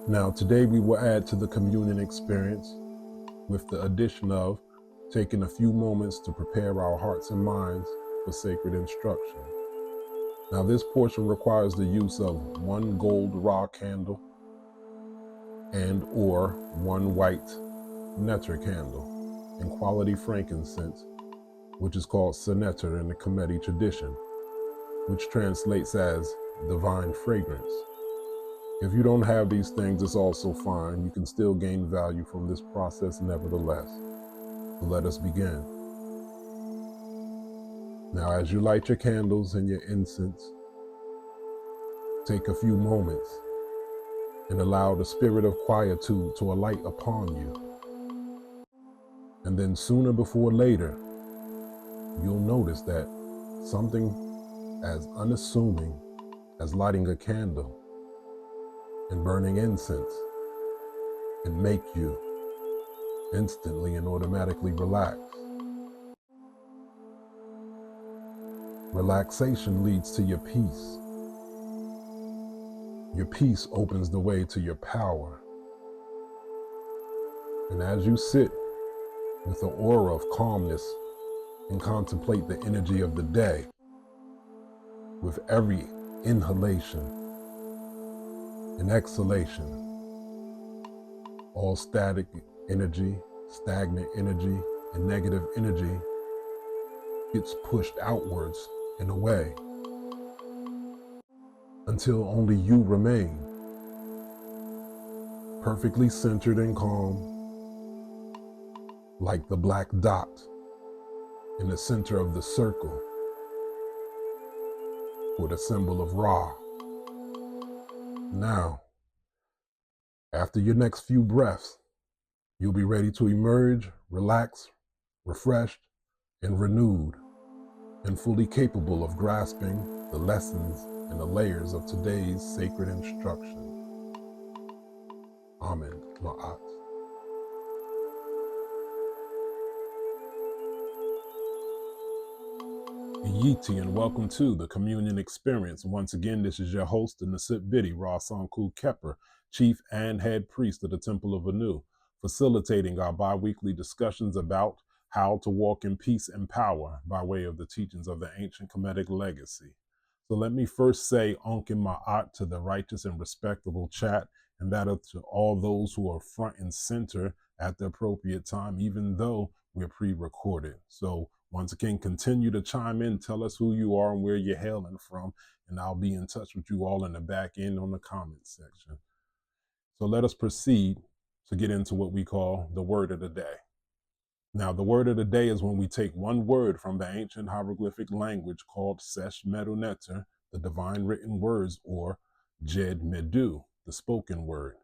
Now, today we will add to the communion experience with the addition of taking a few moments to prepare our hearts and minds for sacred instruction. Now, this portion requires the use of one gold raw candle and or one white nectar candle and quality frankincense, which is called senetter in the Kemetic tradition, which translates as divine fragrance. If you don't have these things, it's also fine. You can still gain value from this process nevertheless. So let us begin. Now, as you light your candles and your incense, take a few moments and allow the spirit of quietude to alight upon you. And then sooner before later, you'll notice that something as unassuming as lighting a candle and burning incense can make you instantly and automatically relax. Relaxation leads to your peace. Your peace opens the way to your power. And as you sit with an aura of calmness and contemplate the energy of the day, with every inhalation and exhalation, all static energy, stagnant energy, and negative energy gets pushed outwards and away until only you remain, perfectly centered and calm, like the black dot in the center of the circle, or the symbol of Ra. Now, after your next few breaths, you'll be ready to emerge, relaxed, refreshed, and renewed, and fully capable of grasping the lessons and the layers of today's sacred instruction. Amen. Ma'at. Yiti, and welcome to the Communion Experience. Once again, this is your host and the Sip Biddy, Rasanku Kepper, Chief and Head Priest of the Templeofanu, facilitating our bi-weekly discussions about how to walk in peace and power by way of the teachings of the ancient Kemetic legacy. So let me first say Onkin Ma'at to the righteous and respectable chat, and that to all those who are front and center at the appropriate time, even though we're pre-recorded. So once again, continue to chime in, tell us who you are and where you're hailing from, and I'll be in touch with you all in the back end on the comment section. So let us proceed to get into what we call the word of the day. Now, the word of the day is when we take one word from the ancient hieroglyphic language called Sesh Medu Neter, the divine written words, or Jed Medu, the spoken word.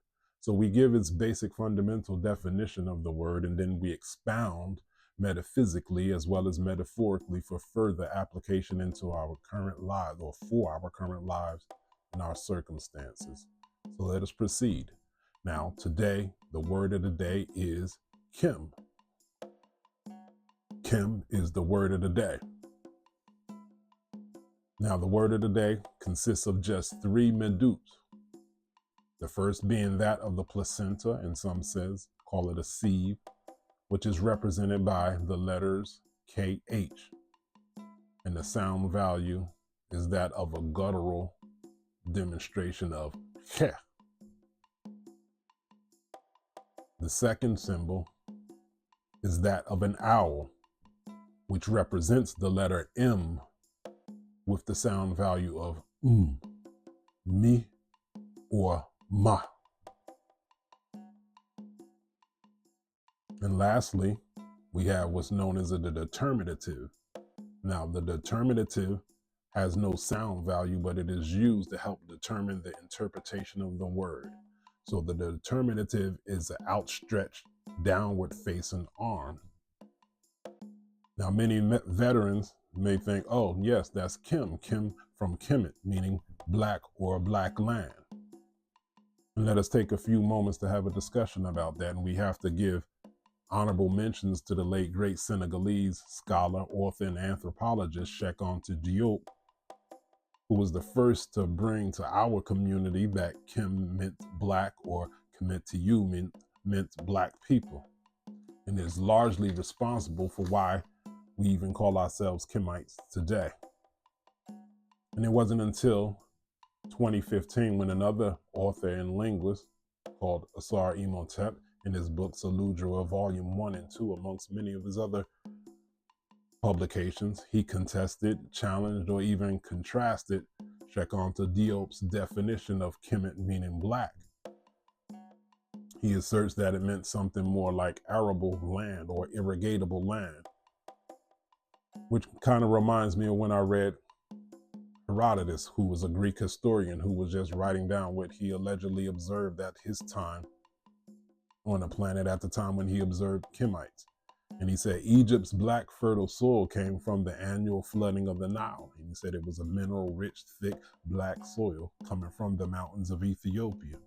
So we give its basic fundamental definition of the word, and then we expound metaphysically as well as metaphorically for further application into our current lives, or for our current lives and our circumstances. So let us proceed. Now, today, the word of the day is Khem. Khem is the word of the day. Now, the word of the day consists of just 3 medut. The first being that of the placenta, and some call it a sieve, which is represented by the letters KH. And the sound value is that of a guttural demonstration of Khe. The second symbol is that of an owl, which represents the letter M with the sound value of mi, or ma. And lastly, we have what's known as the determinative. Now, the determinative has no sound value, but it is used to help determine the interpretation of the word. So the determinative is an outstretched, downward facing arm. Now, many veterans may think, oh, yes, that's Khem. Khem from Kemet, meaning black or black land. And let us take a few moments to have a discussion about that. And we have to give honorable mentions to the late great Senegalese scholar, author, and anthropologist Cheikh Anta Diop, who was the first to bring to our community that Khem meant black, or Kemet to you meant black people, and is largely responsible for why we even call ourselves Kemites today. And it wasn't until 2015 when another author and linguist called Asar Imhotep, in his book Saludra, Volume 1 and 2, amongst many of his other publications, he contested, challenged, or even contrasted Shekhar Diop's definition of Kemet meaning black. He asserts that it meant something more like arable land or irrigatable land, which kind of reminds me of when I read Herodotus, who was a Greek historian who was just writing down what he allegedly observed at his time on the planet at the time when he observed Kemites. And he said Egypt's black fertile soil came from the annual flooding of the Nile. And he said it was a mineral rich, thick, black soil coming from the mountains of Ethiopia.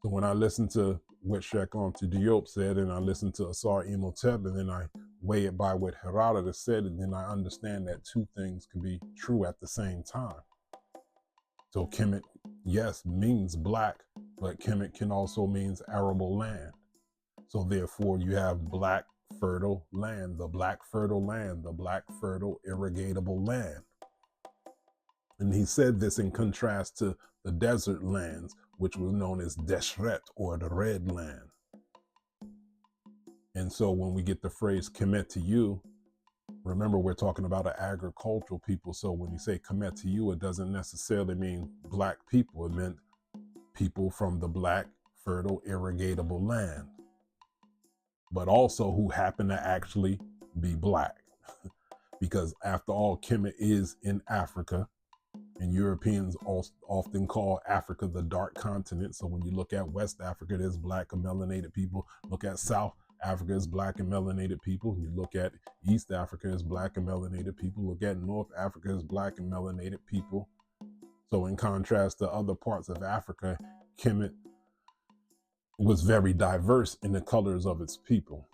So when I listened to what Shekhar Diop said, and I listened to Asar Imhotep, and then I weigh it by what Herodotus said, and then I understand that two things can be true at the same time. So Kemet, yes, means black, but Kemet can also means arable land. So therefore you have black fertile land, the black fertile land, the black fertile irrigatable land. And he said this in contrast to the desert lands, which was known as Deshret, or the red land. And so when we get the phrase Kemet to you, remember we're talking about an agricultural people. So when you say Kemet to you, it doesn't necessarily mean black people. It meant people from the black fertile irrigatable land, but also who happen to actually be black. Because after all, Kemet is in Africa, and Europeans often call Africa the dark continent. So when you look at West Africa, there's black and melanated people. Look at South Africa, is black and melanated people. You look at East Africa, is black and melanated people. Look at North Africa, is black and melanated people. So in contrast to other parts of Africa, Kemet was very diverse in the colors of its people.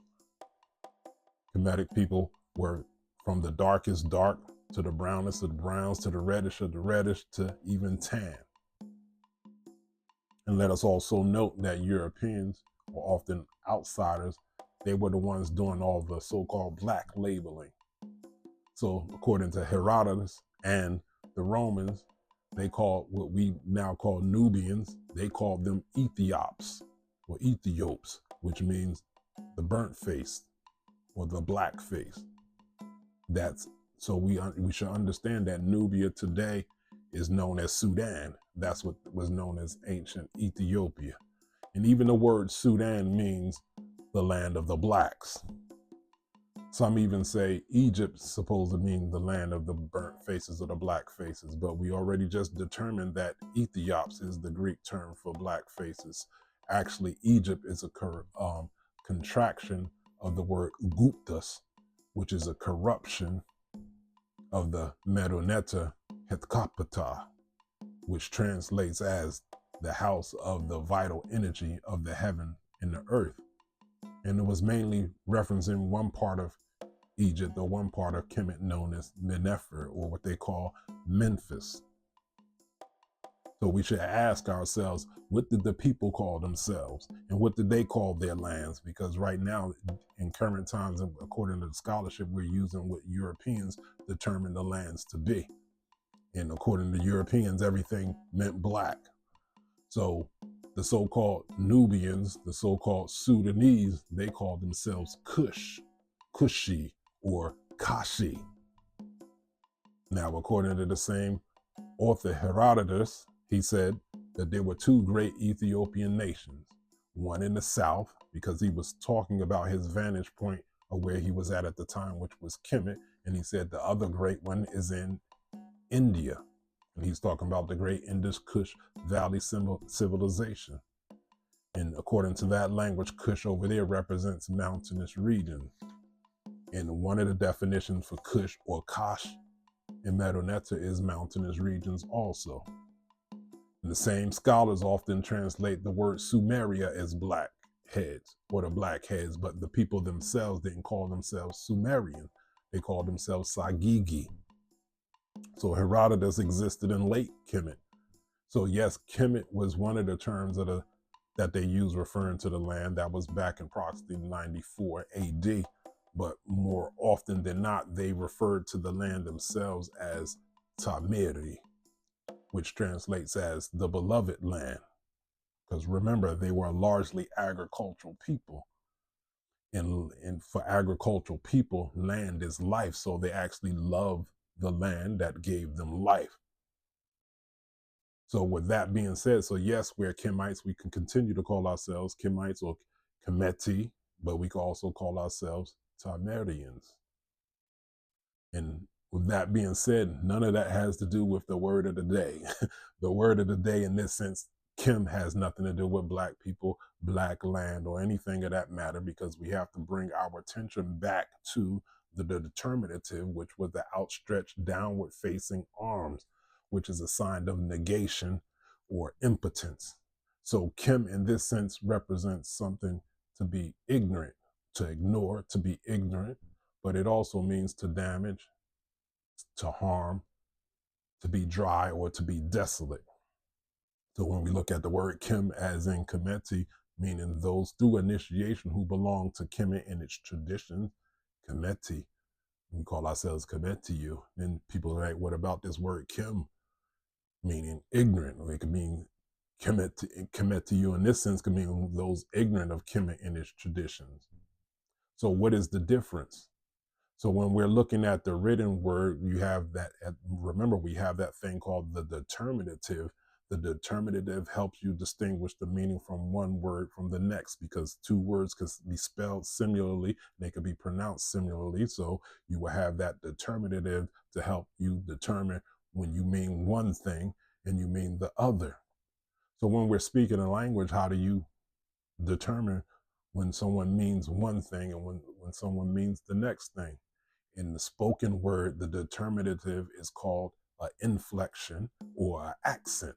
Kemetic people were from the darkest dark to the brownest of the browns, to the reddish of the reddish, to even tan. And let us also note that Europeans were often outsiders. They were the ones doing all the so-called black labeling. So according to Herodotus and the Romans, they called what we now call Nubians, they called them Ethiops or Ethiops, which means the burnt face or the black face. So we should understand that Nubia today is known as Sudan. That's what was known as ancient Ethiopia. And even the word Sudan means the land of the blacks. Some even say Egypt is supposed to mean the land of the burnt faces or the black faces, but we already just determined that Ethiops is the Greek term for black faces. Actually, Egypt is a contraction of the word Guptas, which is a corruption of the Meduneta Hetkapata, which translates as the house of the vital energy of the heaven and the earth. And it was mainly referencing one part of Egypt, or one part of Kemet, known as Menefer, or what they call Memphis. So we should ask ourselves, what did the people call themselves? And what did they call their lands? Because right now, in current times, according to the scholarship, we're using what Europeans determined the lands to be. And according to Europeans, everything meant black. So the so-called Nubians, the so-called Sudanese, they called themselves Kush, Kushi, or Kashi. Now, according to the same author Herodotus, he said that there were two great Ethiopian nations, one in the south, because he was talking about his vantage point of where he was at the time, which was Kemet, and he said the other great one is in India, and he's talking about the great Indus Kush Valley civilization. And according to that language, Kush over there represents mountainous region. And one of the definitions for Kush or Kash in Meduneta is mountainous regions also. And the same scholars often translate the word Sumeria as black heads or the black heads, but the people themselves didn't call themselves Sumerian. They called themselves Sagigi. So Herodotus existed in late Kemet. So yes, Kemet was one of the terms that they used referring to the land. That was back in approximately 94 AD. But more often than not, they referred to the land themselves as Tamiri, which translates as the beloved land. Because remember, they were a largely agricultural people. And for agricultural people, land is life. So they actually love the land that gave them life. So with that being said, so yes, we're Kemites. We can continue to call ourselves Kemites or Kemeti, but we can also call ourselves Tamerians. And with that being said, none of that has to do with the word of the day. The word of the day in this sense, Khem, has nothing to do with black people, black land, or anything of that matter, because we have to bring our attention back to the determinative, which was the outstretched downward facing arms, which is a sign of negation or impotence. So Khem in this sense represents something to be ignorant, to ignore, to be ignorant, but it also means to damage, to harm, to be dry, or to be desolate. So when we look at the word Khem as in Kemeti, meaning those through initiation who belong to Kemet and its traditions, Kemeti, we call ourselves Kemetiyu. Then people are like, what about this word Khem, meaning ignorant? Or it could mean Kemetiyu in this sense could mean those ignorant of Kemet and its traditions. So what is the difference? So when we're looking at the written word, you have that, remember, we have that thing called the determinative. The determinative helps you distinguish the meaning from one word from the next, because two words can be spelled similarly, they could be pronounced similarly. So you will have that determinative to help you determine when you mean one thing and you mean the other. So when we're speaking a language, how do you determine when someone means one thing and when someone means the next thing? In the spoken word, the determinative is called an inflection or an accent.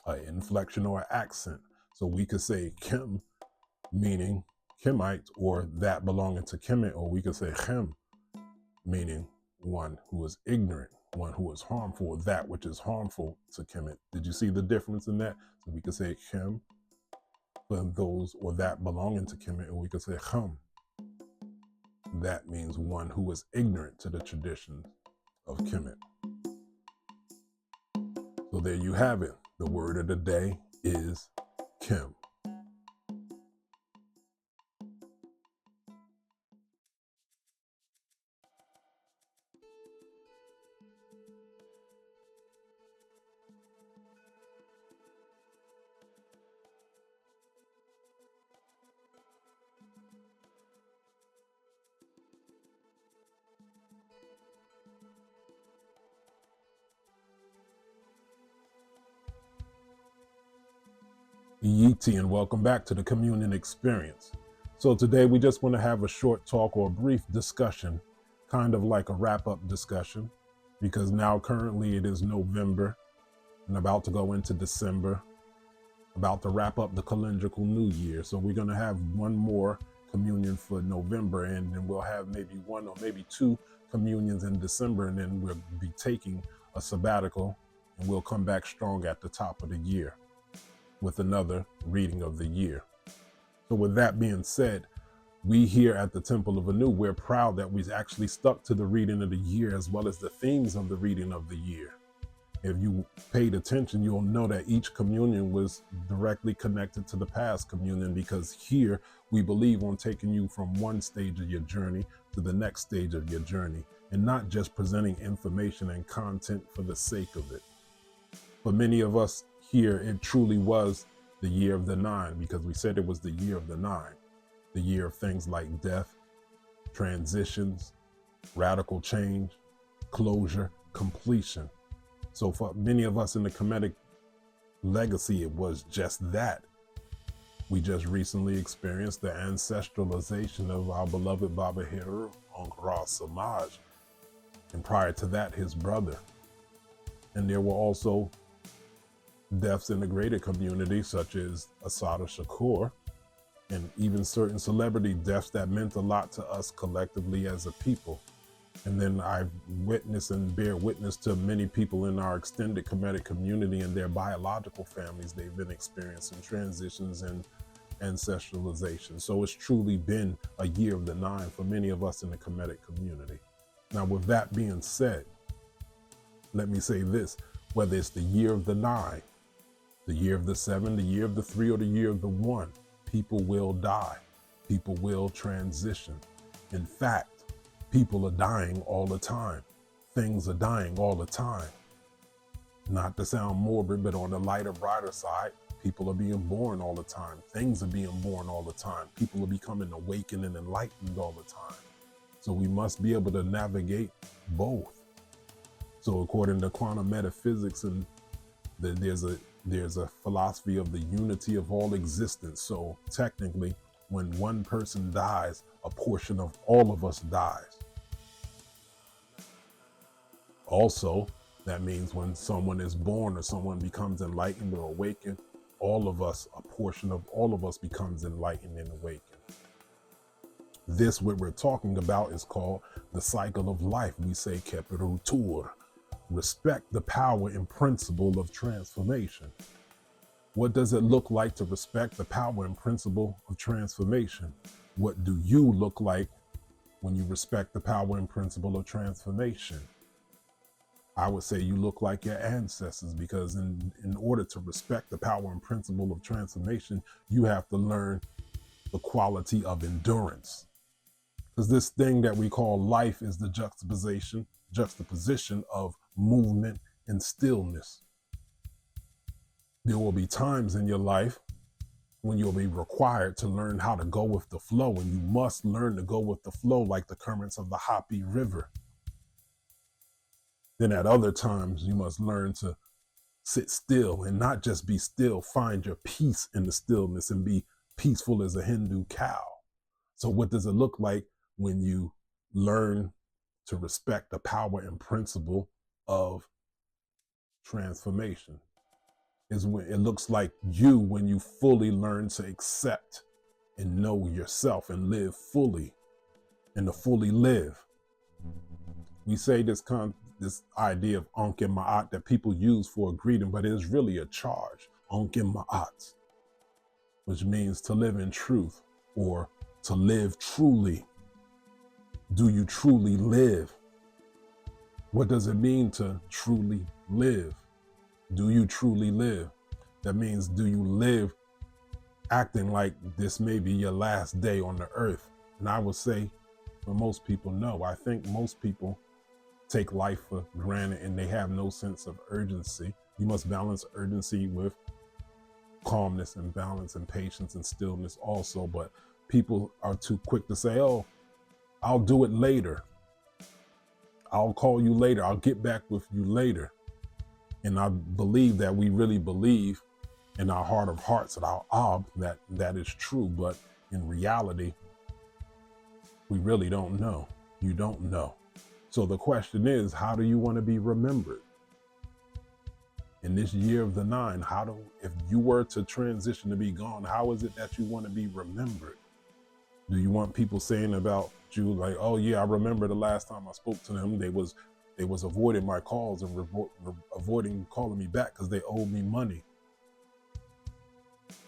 An inflection or an accent. So we could say Khem, meaning Kemite, or that belonging to Kemet, or we could say Khem, meaning one who is ignorant, one who is harmful, that which is harmful to Kemet. Did you see the difference in that? So we could say Khem for those or that belonging to Kemet, or we could say Khem. That means one who is ignorant to the traditions of Kemet. So there you have it. The word of the day is Khem. Yeeti, and welcome back to the Communion Experience. So today we just want to have a short talk or a brief discussion, kind of like a wrap-up discussion, because now currently it is November and about to go into December, about to wrap up the calendrical new year. So we're going to have one more communion for November, and then we'll have maybe one or maybe two communions in December, and then we'll be taking a sabbatical, and we'll come back strong at the top of the year with another reading of the year. So with that being said, we here at the Templeofanu, we're proud that we actually stuck to the reading of the year as well as the themes of the reading of the year. If you paid attention, you'll know that each communion was directly connected to the past communion, because here we believe on taking you from one stage of your journey to the next stage of your journey, and not just presenting information and content for the sake of it. For many of us here, it truly was the year of the nine, because we said it was the year of the nine, the year of things like death, transitions, radical change, closure, completion. So for many of us in the Kemetic legacy, it was just that. We just recently experienced the ancestralization of our beloved Baba Heru, Ankara Samaj, and prior to that, his brother. And there were also deaths in the greater community, such as Assata Shakur, and even certain celebrity deaths that meant a lot to us collectively as a people. And then I've witnessed and bear witness to many people in our extended Kemetic community and their biological families. They've been experiencing transitions and ancestralization. So it's truly been a year of the 9 for many of us in the Kemetic community. Now, with that being said, let me say this: whether it's the year of the 9, the year of the 7, the year of the 3, or the year of the 1, people will die. People will transition. In fact, people are dying all the time. Things are dying all the time. Not to sound morbid, but on the lighter, brighter side, people are being born all the time. Things are being born all the time. People are becoming awakened and enlightened all the time. So we must be able to navigate both. So according to quantum metaphysics, and there's a philosophy of the unity of all existence. So technically, when one person dies, a portion of all of us dies. Also, that means when someone is born or someone becomes enlightened or awakened, all of us, a portion of all of us becomes enlightened and awakened. This, what we're talking about, is called the cycle of life. We say Kemmunion. Respect the power and principle of transformation. What does it look like to respect the power and principle of transformation? What do you look like when you respect the power and principle of transformation? I would say you look like your ancestors, because in order to respect the power and principle of transformation, you have to learn the quality of endurance. Because this thing that we call life is the juxtaposition of movement and stillness. There will be times in your life when you'll be required to learn how to go with the flow, and you must learn to go with the flow like the currents of the Hopi River. Then at other times, you must learn to sit still and not just be still, find your peace in the stillness and be peaceful as a Hindu cow. So what does it look like when you learn to respect the power and principle of transformation? Is when it looks like you, when you fully learn to accept and know yourself and live fully, and to fully live. We say this idea of Ankh and Ma'at that people use for a greeting, but it is really a charge, Ankh and Ma'at, which means to live in truth or to live truly. Do you truly live? What does it mean to truly live? Do you truly live? That means, do you live acting like this may be your last day on the earth? And I would say for most people, no. I think most people take life for granted and they have no sense of urgency. You must balance urgency with calmness and balance and patience and stillness also. But people are too quick to say, oh, I'll do it later. I'll call you later. I'll get back with you later. And I believe that we really believe in our heart of hearts, at our ob, that is true. But in reality, we really don't know. You don't know. So the question is, how do you want to be remembered? In this year of the 9, if you were to transition to be gone, how is it that you want to be remembered? Do you want people saying about you like, oh yeah, I remember the last time I spoke to them, they was avoiding my calls and avoiding calling me back because they owed me money.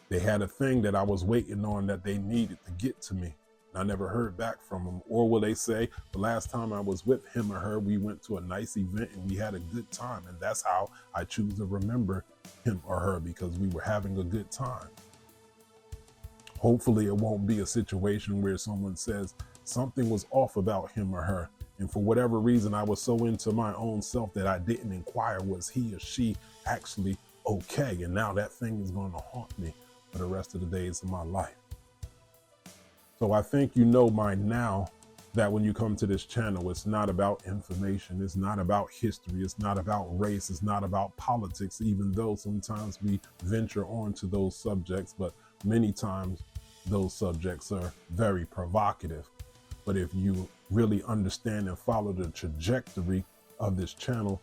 They had a thing that I was waiting on that they needed to get to me, and I never heard back from them. Or will they say, the last time I was with him or her, we went to a nice event and we had a good time, and that's how I choose to remember him or her, because we were having a good time. Hopefully it won't be a situation where someone says something was off about him or her, and for whatever reason I was so into my own self that I didn't inquire, was he or she actually okay? And now that thing is going to haunt me for the rest of the days of my life. So I think you know by now that when you come to this channel, it's not about information, it's not about history, it's not about race, it's not about politics, even though sometimes we venture onto those subjects, but many times those subjects are very provocative. But if you really understand and follow the trajectory of this channel,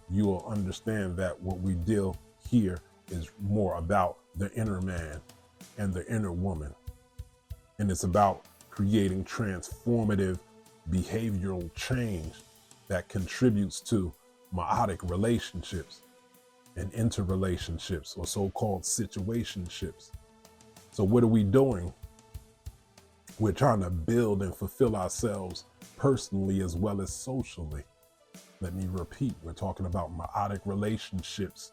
you will understand that what we deal here is more about the inner man and the inner woman. And it's about creating transformative behavioral change that contributes to meiotic relationships and interrelationships, or so-called situationships. So what are we doing? We're trying to build and fulfill ourselves personally as well as socially. Let me repeat, we're talking about meiotic relationships,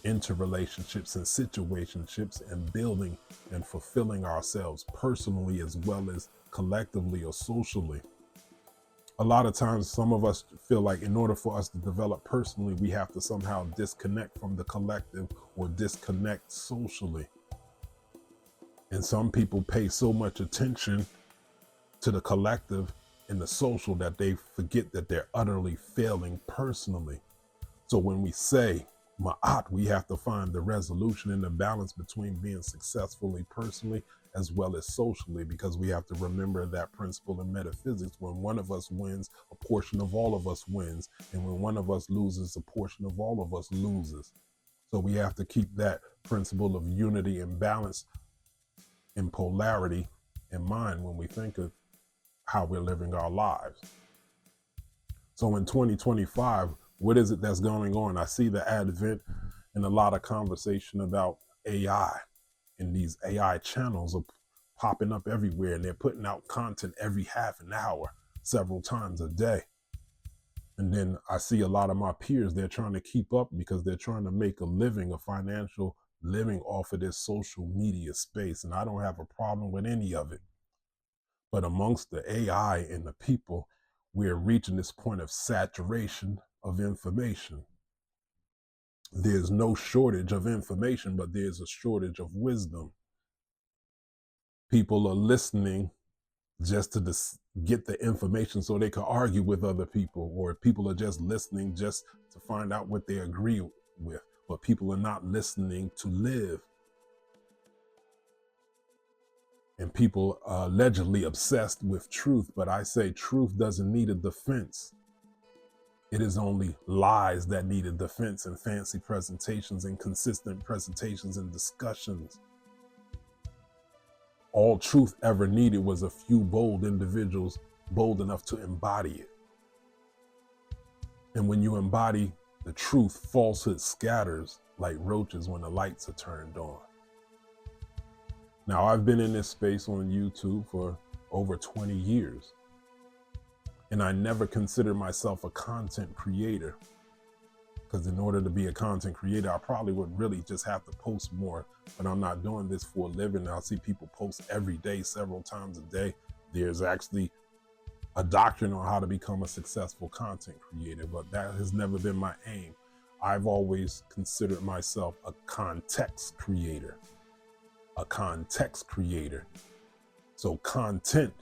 interrelationships, and situationships, and building and fulfilling ourselves personally as well as collectively or socially. A lot of times, some of us feel like in order for us to develop personally, we have to somehow disconnect from the collective or disconnect socially. And some people pay so much attention to the collective and the social that they forget that they're utterly failing personally. So when we say ma'at, we have to find the resolution and the balance between being successfully personally as well as socially, because we have to remember that principle in metaphysics: when one of us wins, a portion of all of us wins, and when one of us loses, a portion of all of us loses. So we have to keep that principle of unity and balance and polarity in mind when we think of how we're living our lives. So in 2025, what is it that's going on? I see the advent and a lot of conversation about AI, and these AI channels are popping up everywhere, and they're putting out content every half an hour, several times a day. And then I see a lot of my peers, they're trying to keep up because they're trying to make a living, a financial living off of this social media space. And I don't have a problem with any of it. But amongst the AI and the people, we're reaching this point of saturation of information. There's no shortage of information, but there's a shortage of wisdom. People are listening just to get the information so they can argue with other people, or people are just listening just to find out what they agree with, but people are not listening to live. And people are allegedly obsessed with truth, but I say truth doesn't need a defense. It is only lies that need a defense, and fancy presentations and consistent presentations and discussions. All truth ever needed was a few bold individuals bold enough to embody it. And when you embody the truth, falsehood scatters like roaches when the lights are turned on. Now, I've been in this space on YouTube for over 20 years, and I never considered myself a content creator, because in order to be a content creator, I probably would really just have to post more, but I'm not doing this for a living. I see people post every day, several times a day. There's actually a doctrine on how to become a successful content creator, but that has never been my aim. I've always considered myself a context creator. A context creator. So content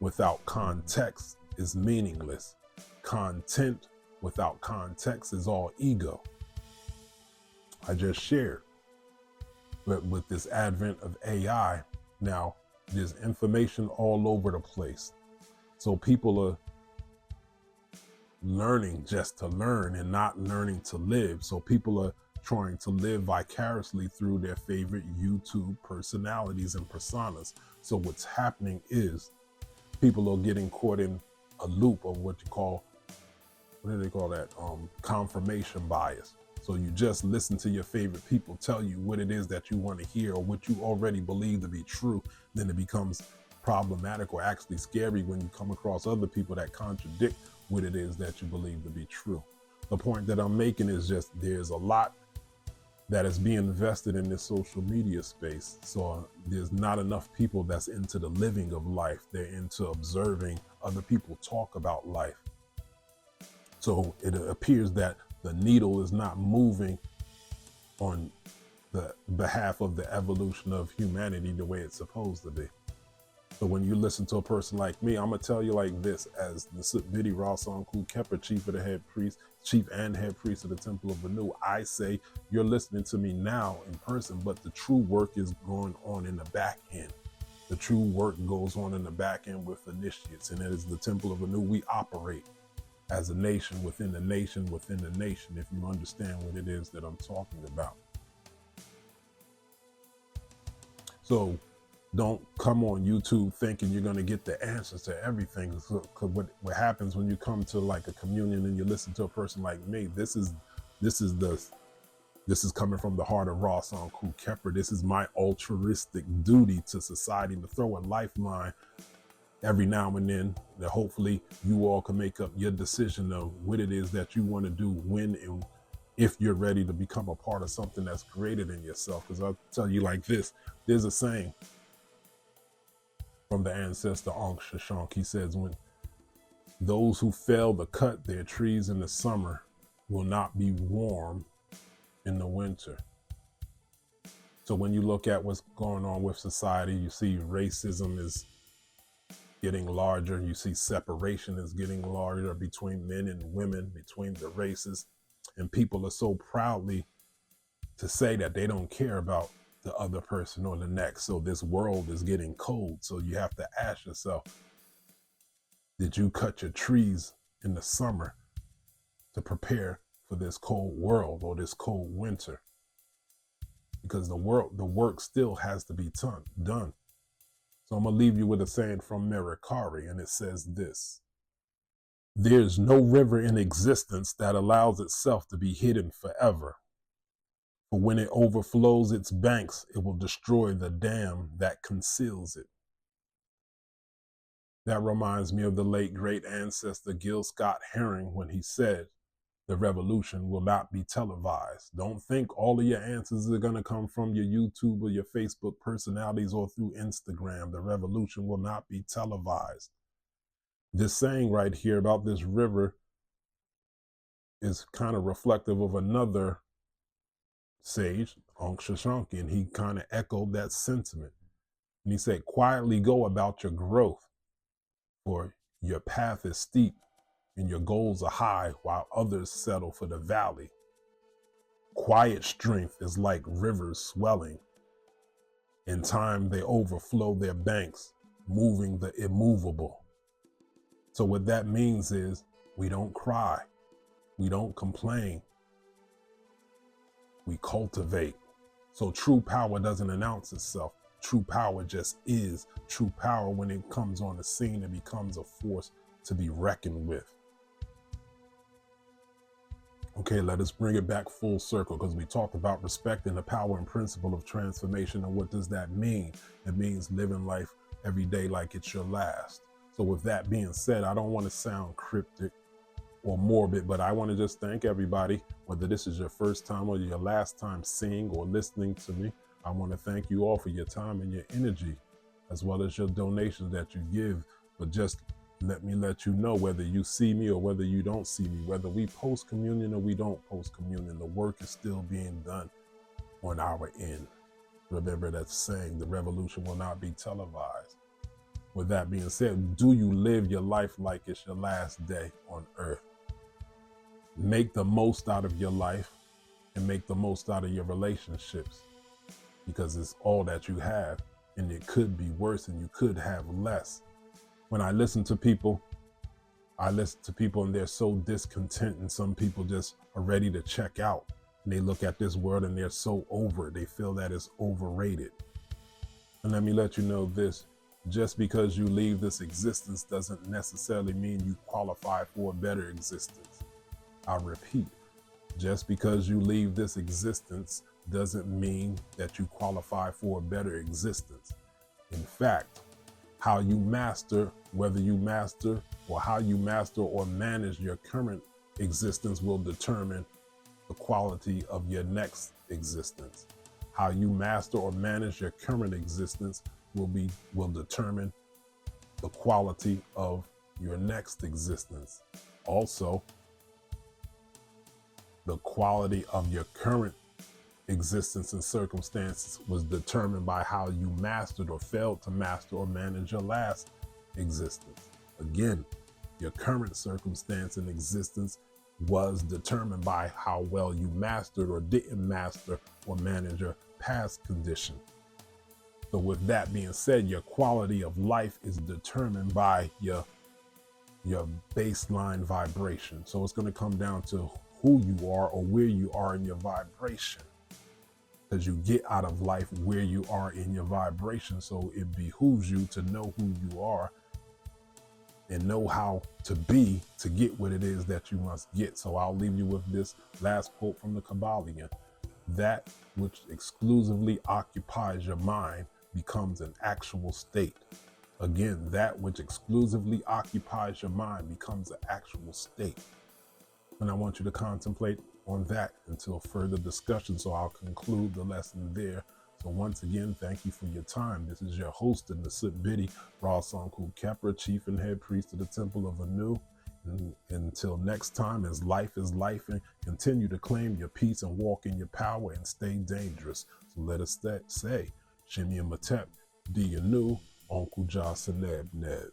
without context is meaningless. Content without context is all ego. I just shared. But with this advent of AI, now there's information all over the place. So people are learning just to learn and not learning to live. So people are trying to live vicariously through their favorite YouTube personalities and personas. So what's happening is people are getting caught in a loop of what do they call that? Confirmation bias. So you just listen to your favorite people tell you what it is that you want to hear, or what you already believe to be true. Then it becomes problematic or actually scary when you come across other people that contradict what it is that you believe to be true. The point that I'm making is just there's a lot that is being invested in this social media space. So there's not enough people that's into the living of life. They're into observing other people talk about life. So it appears that the needle is not moving on the behalf of the evolution of humanity the way it's supposed to be. So when you listen to a person like me, I'm gonna tell you like this: as the Sipvidi Rasanku Kepper, chief and head priest of the Templeofanu, I say you're listening to me now in person, but the true work is going on in the back end. The true work goes on in the back end with initiates, and it is the Templeofanu. We operate as a nation within the nation within the nation, if you understand what it is that I'm talking about. So Don't come on YouTube thinking you're going to get the answers to everything. Because what happens when you come to like a communion and you listen to a person like me, this is coming from the heart of Ross on Cool Kepper. This is my altruistic duty to society to throw a lifeline every now and then, that hopefully you all can make up your decision of what it is that you want to do, when and if you're ready to become a part of something that's greater than yourself. Because I'll tell you like this, there's a saying from the ancestor Ankh Shashank. He says, when those who fail to cut their trees in the summer will not be warm in the winter. So when you look at what's going on with society, you see racism is getting larger. You see separation is getting larger between men and women, between the races. And people are so proudly to say that they don't care about the other person or the next. So this world is getting cold. So you have to ask yourself, did you cut your trees in the summer to prepare for this cold world or this cold winter? Because the work still has to be done. So I'm going to leave you with a saying from Merikari, and it says this: there's no river in existence that allows itself to be hidden forever. For when it overflows its banks, it will destroy the dam that conceals it. That reminds me of the late great ancestor Gil Scott Heron when he said, the revolution will not be televised. Don't think all of your answers are going to come from your YouTube or your Facebook personalities or through Instagram. The revolution will not be televised. This saying right here about this river is kind of reflective of another sage, Ankh Shashank, and he kind of echoed that sentiment. And he said, quietly go about your growth, for your path is steep and your goals are high, while others settle for the valley. Quiet strength is like rivers swelling. In time, they overflow their banks, moving the immovable. So what that means is we don't cry, we don't complain, we cultivate. So true power doesn't announce itself. True power just is. True power, when it comes on the scene, it becomes a force to be reckoned with. Okay, let us bring it back full circle, because we talked about respecting the power and principle of transformation. And what does that mean? It means living life every day like it's your last. So with that being said, I don't want to sound cryptic or morbid, but I want to just thank everybody, whether this is your first time or your last time seeing or listening to me. I want to thank you all for your time and your energy, as well as your donations that you give. But just let me let you know, whether you see me or whether you don't see me, whether we post communion or we don't post communion, the work is still being done on our end. Remember that saying, the revolution will not be televised. With that being said, do you live your life like it's your last day on earth? Make the most out of your life and make the most out of your relationships, because it's all that you have, and it could be worse and you could have less. When I listen to people and they're so discontent, and some people just are ready to check out. And they look at this world and they're so over it. They feel that it's overrated. And let me let you know this: just because you leave this existence doesn't necessarily mean you qualify for a better existence. I repeat, just because you leave this existence doesn't mean that you qualify for a better existence. In fact, how you master, whether you master or how you master or manage your current existence will determine the quality of your next existence. How you master or manage your current existence will determine the quality of your next existence. Also, the quality of your current existence and circumstances was determined by how you mastered or failed to master or manage your last existence. Again, your current circumstance and existence was determined by how well you mastered or didn't master or manage your past condition. So with that being said, your quality of life is determined by your baseline vibration. So it's going to come down to who you are or where you are in your vibration. because you get out of life where you are in your vibration. So it behooves you to know who you are and know how to be to get what it is that you must get. So I'll leave you with this last quote from the Kemmunion. That which exclusively occupies your mind becomes an actual state. Again, that which exclusively occupies your mind becomes an actual state. And I want you to contemplate on that until further discussion. So I'll conclude the lesson there. So once again, thank you for your time. This is your host in the Sip Biddy, Rasanku Kepra, Chief and Head Priest of the Templeofanu. And until next time, as life is life, and continue to claim your peace and walk in your power and stay dangerous. So let us say, Shimmy and Matep, Dianu, Uncle Ja Seneb Ned.